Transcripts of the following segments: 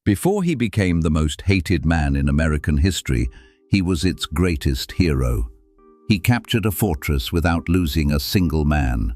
Before he became the most hated man in American history, he was its greatest hero. He captured a fortress without losing a single man.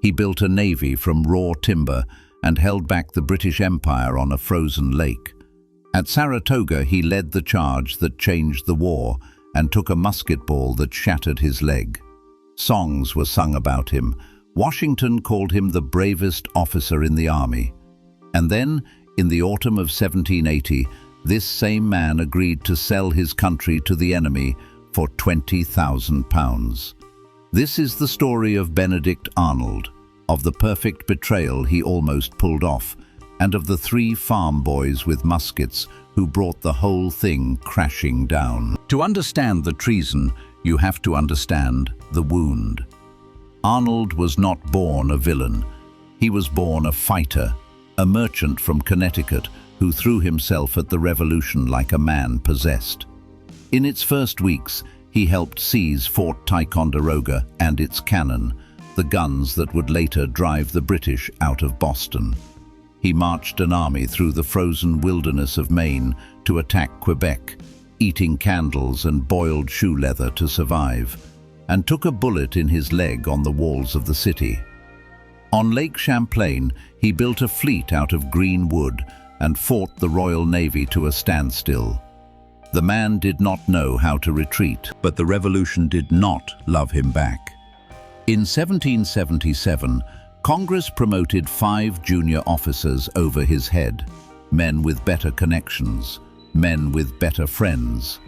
He built a navy from raw timber and held back the British Empire on a frozen lake. At Saratoga, he led the charge that changed the war and took a musket ball that shattered his leg. Songs were sung about him. Washington called him the bravest officer in the army. And then, in the autumn of 1780, this same man agreed to sell his country to the enemy for £20,000. This is the story of Benedict Arnold, of the perfect betrayal he almost pulled off, and of the 3 farm boys with muskets who brought the whole thing crashing down. To understand the treason, you have to understand the wound. Arnold was not born a villain. He was born a fighter, a merchant from Connecticut who threw himself at the revolution like a man possessed. In its first weeks, he helped seize Fort Ticonderoga and its cannon, the guns that would later drive the British out of Boston. He marched an army through the frozen wilderness of Maine to attack Quebec, eating candles and boiled shoe leather to survive, and took a bullet in his leg on the walls of the city. On Lake Champlain, he built a fleet out of green wood and fought the Royal Navy to a standstill. The man did not know how to retreat, but the revolution did not love him back. In 1777, Congress promoted 5 junior officers over his head, men with better connections, men with better friends.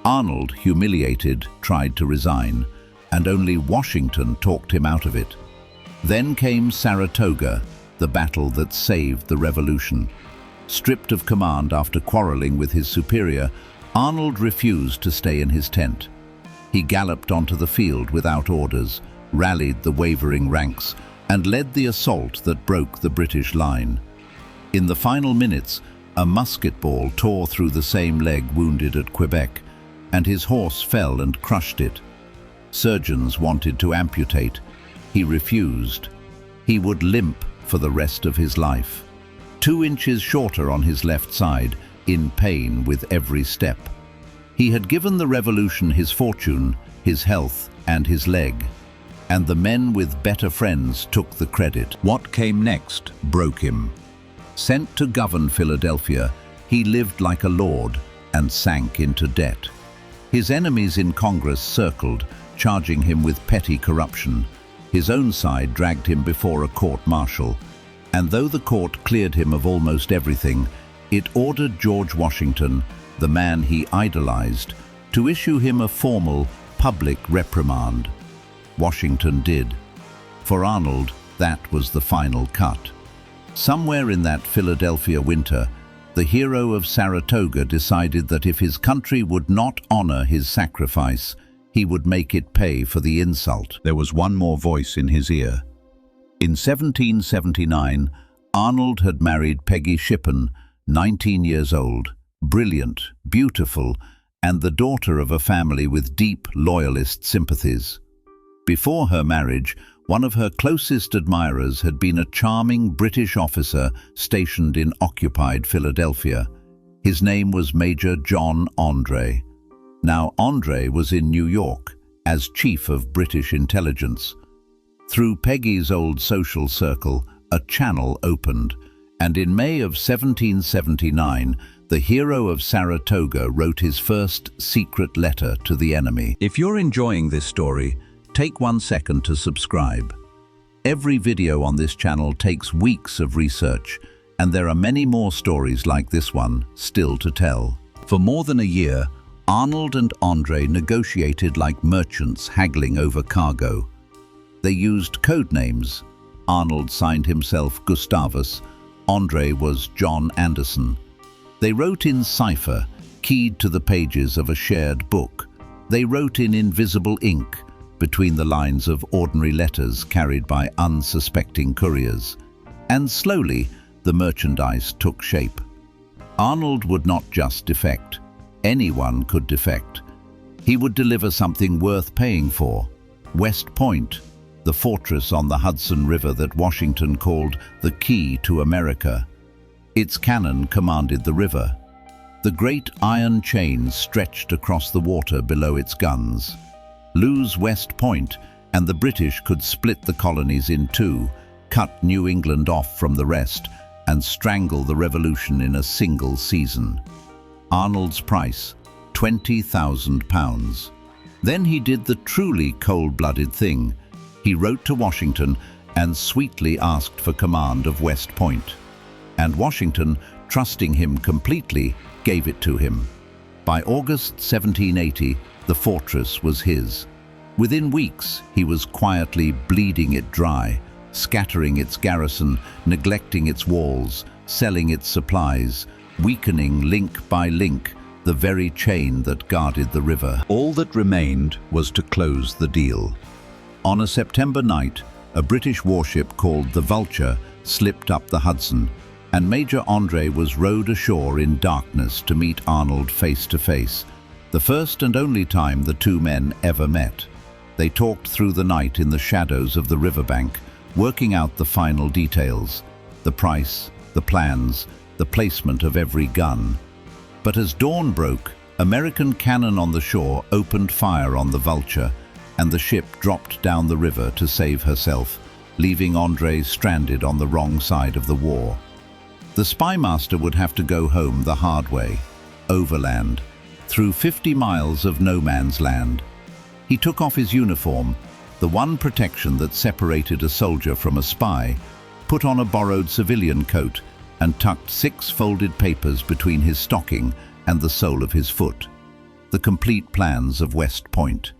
Arnold, humiliated, tried to resign, and only Washington talked him out of it. Then came Saratoga, the battle that saved the revolution. Stripped of command after quarreling with his superior, Arnold refused to stay in his tent. He galloped onto the field without orders, rallied the wavering ranks, and led the assault that broke the British line. In the final minutes, a musket ball tore through the same leg wounded at Quebec, and his horse fell and crushed it. Surgeons wanted to amputate. He refused. He would limp for the rest of his life. 2 inches shorter on his left side, in pain with every step. He had given the revolution his fortune, his health, and his leg. And the men with better friends took the credit. What came next broke him. Sent to govern Philadelphia, he lived like a lord and sank into debt. His enemies in Congress circled, charging him with petty corruption. His own side dragged him before a court-martial, and though the court cleared him of almost everything, it ordered George Washington, the man he idolized, to issue him a formal, public reprimand. Washington did. For Arnold, that was the final cut. Somewhere in that Philadelphia winter, the hero of Saratoga decided that if his country would not honor his sacrifice, he would make it pay for the insult. There was one more voice in his ear. In 1779, Arnold had married Peggy Shippen, 19 years old, brilliant, beautiful, and the daughter of a family with deep loyalist sympathies. Before her marriage, one of her closest admirers had been a charming British officer stationed in occupied Philadelphia. His name was Major John André. Now André was in New York as Chief of British Intelligence. Through Peggy's old social circle, a channel opened, and in May of 1779, the hero of Saratoga wrote his first secret letter to the enemy. If you're enjoying this story, take 1 second to subscribe. Every video on this channel takes weeks of research, and there are many more stories like this one still to tell. For more than a year, Arnold and André negotiated like merchants haggling over cargo. They used code names. Arnold signed himself Gustavus. André was John Anderson. They wrote in cipher, keyed to the pages of a shared book. They wrote in invisible ink, between the lines of ordinary letters carried by unsuspecting couriers. And slowly, the merchandise took shape. Arnold would not just defect. Anyone could defect. He would deliver something worth paying for. West Point, the fortress on the Hudson River that Washington called the key to America. Its cannon commanded the river. The great iron chains stretched across the water below its guns. Lose West Point, and the British could split the colonies in two, cut New England off from the rest, and strangle the revolution in a single season. Arnold's price, £20,000. Then he did the truly cold-blooded thing. He wrote to Washington and sweetly asked for command of West Point. And Washington, trusting him completely, gave it to him. By August 1780, the fortress was his. Within weeks, he was quietly bleeding it dry, scattering its garrison, neglecting its walls, selling its supplies, weakening link by link the very chain that guarded the river. All that remained was to close the deal. On a September night, a British warship called the Vulture slipped up the Hudson, and Major André was rowed ashore in darkness to meet Arnold face to face, the first and only time the two men ever met. They talked through the night in the shadows of the riverbank, working out the final details, the price, the plans, the placement of every gun. But as dawn broke, American cannon on the shore opened fire on the Vulture, and the ship dropped down the river to save herself, leaving André stranded on the wrong side of the war. The spymaster would have to go home the hard way, overland, through 50 miles of no man's land. He took off his uniform, the one protection that separated a soldier from a spy, put on a borrowed civilian coat, and tucked 6 folded papers between his stocking and the sole of his foot. The complete plans of West Point.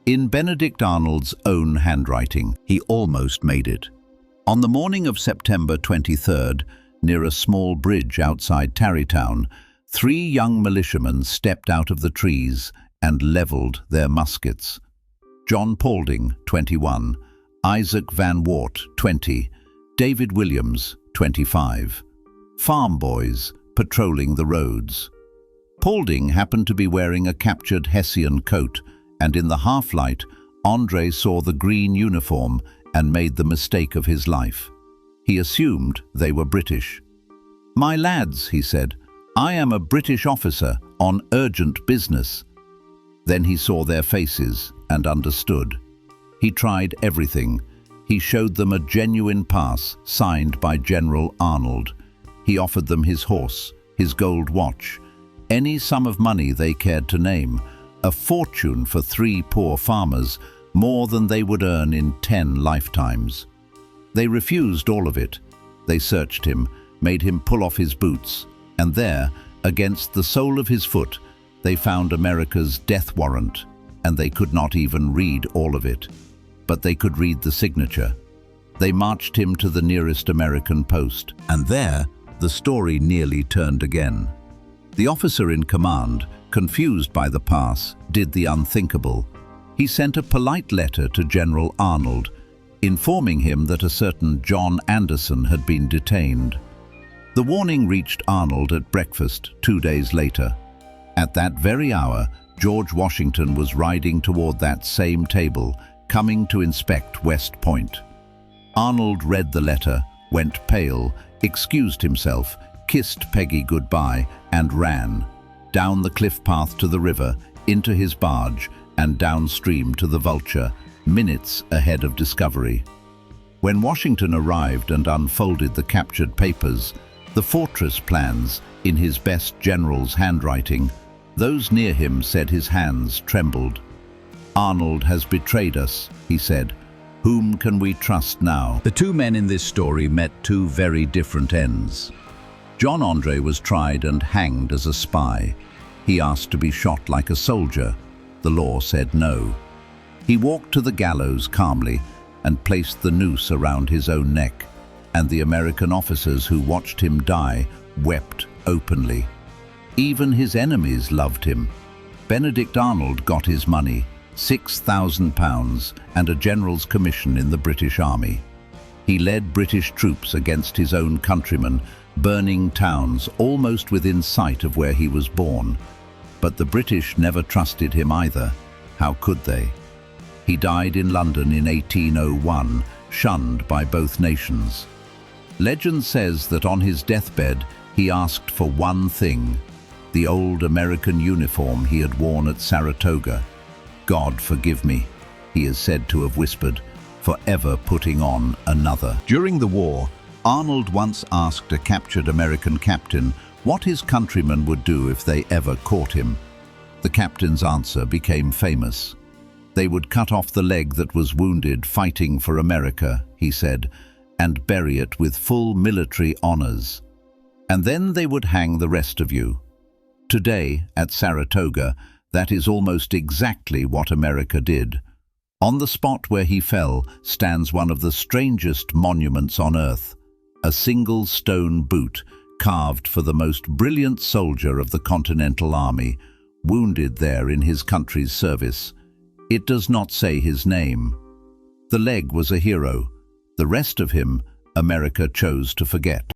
In Benedict Arnold's own handwriting, he almost made it. On the morning of September 23rd, near a small bridge outside Tarrytown, 3 young militiamen stepped out of the trees and leveled their muskets. John Paulding, 21, Isaac Van Wart, 20, David Williams, 25. Farm boys patrolling the roads. Paulding happened to be wearing a captured Hessian coat, and in the half-light, André saw the green uniform and made the mistake of his life. He assumed they were British. "My lads," he said, "I am a British officer on urgent business." Then he saw their faces and understood. He tried everything. He showed them a genuine pass signed by General Arnold. He offered them his horse, his gold watch, any sum of money they cared to name, a fortune for 3 poor farmers, more than they would earn in 10 lifetimes. They refused all of it. They searched him, made him pull off his boots, and there, against the sole of his foot, they found America's death warrant, and they could not even read all of it. But they could read the signature. They marched him to the nearest American post, and there the story nearly turned again. The officer in command, confused by the pass, did the unthinkable. He sent a polite letter to General Arnold, informing him that a certain John André had been detained. The warning reached Arnold at breakfast 2 days later. At that very hour, George Washington was riding toward that same table, coming to inspect West Point. Arnold read the letter, went pale, excused himself, kissed Peggy goodbye, and ran down the cliff path to the river, into his barge, and downstream to the Vulture, minutes ahead of discovery. When Washington arrived and unfolded the captured papers, the fortress plans, in his best general's handwriting, those near him said his hands trembled. "Arnold has betrayed us," he said. "Whom can we trust now?" The two men in this story met 2 very different ends. John André was tried and hanged as a spy. He asked to be shot like a soldier. The law said no. He walked to the gallows calmly and placed the noose around his own neck, and the American officers who watched him die wept openly. Even his enemies loved him. Benedict Arnold got his money, £6,000, and a general's commission in the British Army. He led British troops against his own countrymen, burning towns almost within sight of where he was born. But the British never trusted him either. How could they? He died in London in 1801, shunned by both nations. Legend says that on his deathbed, he asked for one thing, the old American uniform he had worn at Saratoga. "God forgive me," he is said to have whispered, "for ever putting on another." During the war, Arnold once asked a captured American captain what his countrymen would do if they ever caught him. The captain's answer became famous. "They would cut off the leg that was wounded fighting for America," he said, "and bury it with full military honors. And then they would hang the rest of you." Today, at Saratoga, that is almost exactly what America did. On the spot where he fell stands one of the strangest monuments on earth, a single stone boot carved for the most brilliant soldier of the Continental Army, wounded there in his country's service. It does not say his name. The leg was a hero. The rest of him, America chose to forget.